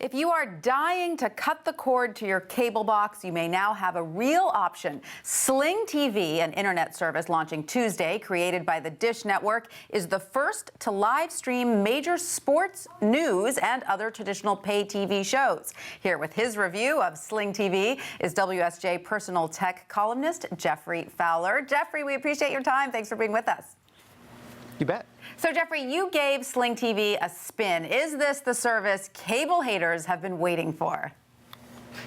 If you are dying to cut the cord to your cable box, you may now have a real option. Sling TV, an internet service launching Tuesday, created by the Dish Network, is the first to live stream major sports, news, and other traditional pay TV shows. Here with his review of Sling TV is WSJ personal tech columnist Geoffrey Fowler. Geoffrey, we appreciate your time. Thanks for being with us. You bet. So, Geoffrey, you gave Sling TV a spin. Is this the service cable haters have been waiting for?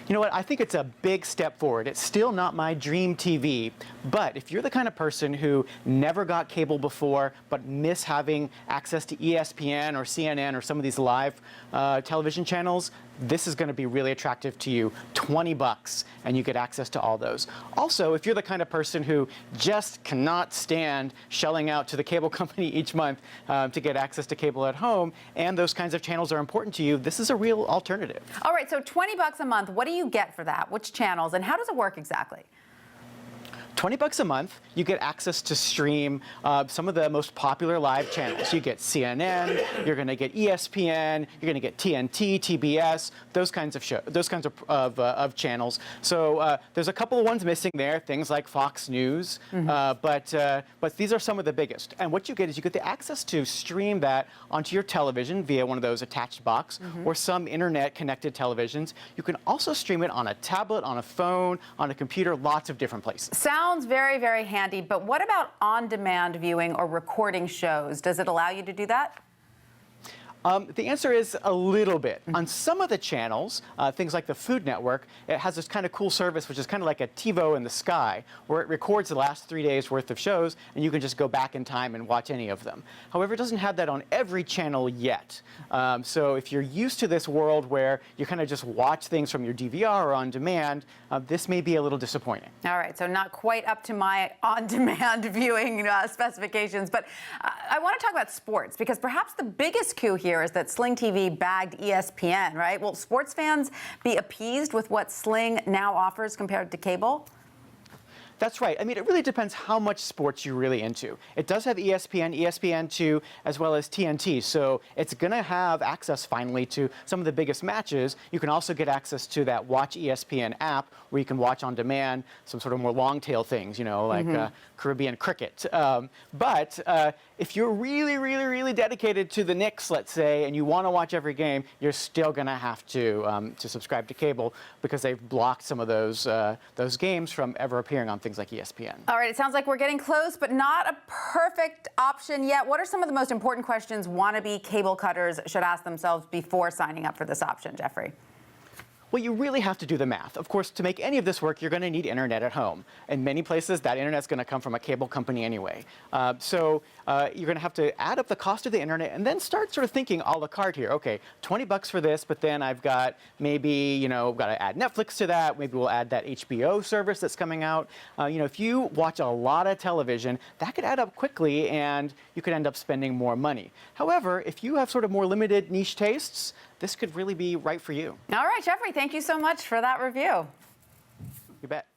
You know what? I think it's a big step forward. It's still not my dream TV, but if you're the kind of person who never got cable before but miss having access to ESPN or CNN or some of these live television channels, this is going to be really attractive to you. $20 and you get access to all those. Also, if you're the kind of person who just cannot stand shelling out to the cable company each month to get access to cable at home, and those kinds of channels are important to you, this is a real alternative. All right, so $20 a month, what do you get for that? Which channels, and how does it work exactly? $20 a month, you get access to stream some of the most popular live channels. You get CNN, you're going to get ESPN, you're going to get TNT, TBS, those kinds of channels. So there's a couple of ones missing there, things like Fox News, but these are some of the biggest. And what you get is you get the access to stream that onto your television via one of those attached box or some internet-connected televisions. You can also stream it on a tablet, on a phone, on a computer, lots of different places. Sounds very, very handy, but what about on-demand viewing or recording shows? Does it allow you to do that? The answer is a little bit. On some of the channels, things like the Food Network, it has this kind of cool service, which is kind of like a TiVo in the sky, where it records the last 3 days worth of shows, and you can just go back in time and watch any of them. However, it doesn't have that on every channel yet. So if you're used to this world where you kind of just watch things from your DVR or on demand, this may be a little disappointing. All right, so not quite up to my on-demand viewing specifications, but I want to talk about sports, because perhaps the biggest coup here is that Sling TV bagged ESPN, right? Will sports fans be appeased with what Sling now offers compared to cable? That's right. I mean, it really depends how much sports you're really into. It does have ESPN, ESPN2, as well as TNT, so it's going to have access finally to some of the biggest matches. You can also get access to that Watch ESPN app where you can watch on demand some sort of more long-tail things, you know, like Caribbean cricket. But if you're really dedicated to the Knicks, let's say, and you want to watch every game, you're still going to have to subscribe to cable because they've blocked some of those games from ever appearing on things like ESPN. All right, it sounds like we're getting close, but not a perfect option yet. What are some of the most important questions wannabe cable cutters should ask themselves before signing up for this option, Geoffrey? Well, you really have to do the math. Of course, to make any of this work, you're going to need internet at home. In many places, that internet's going to come from a cable company anyway. So you're going to have to add up the cost of the internet and then start sort of thinking a la carte here. Okay, $20 for this, but then I've got maybe, you know, got to add Netflix to that. Maybe we'll add that HBO service that's coming out. You know, if you watch a lot of television, that could add up quickly and you could end up spending more money. However, if you have sort of more limited niche tastes, this could really be right for you. All right, Geoffrey, thank you so much for that review. You bet.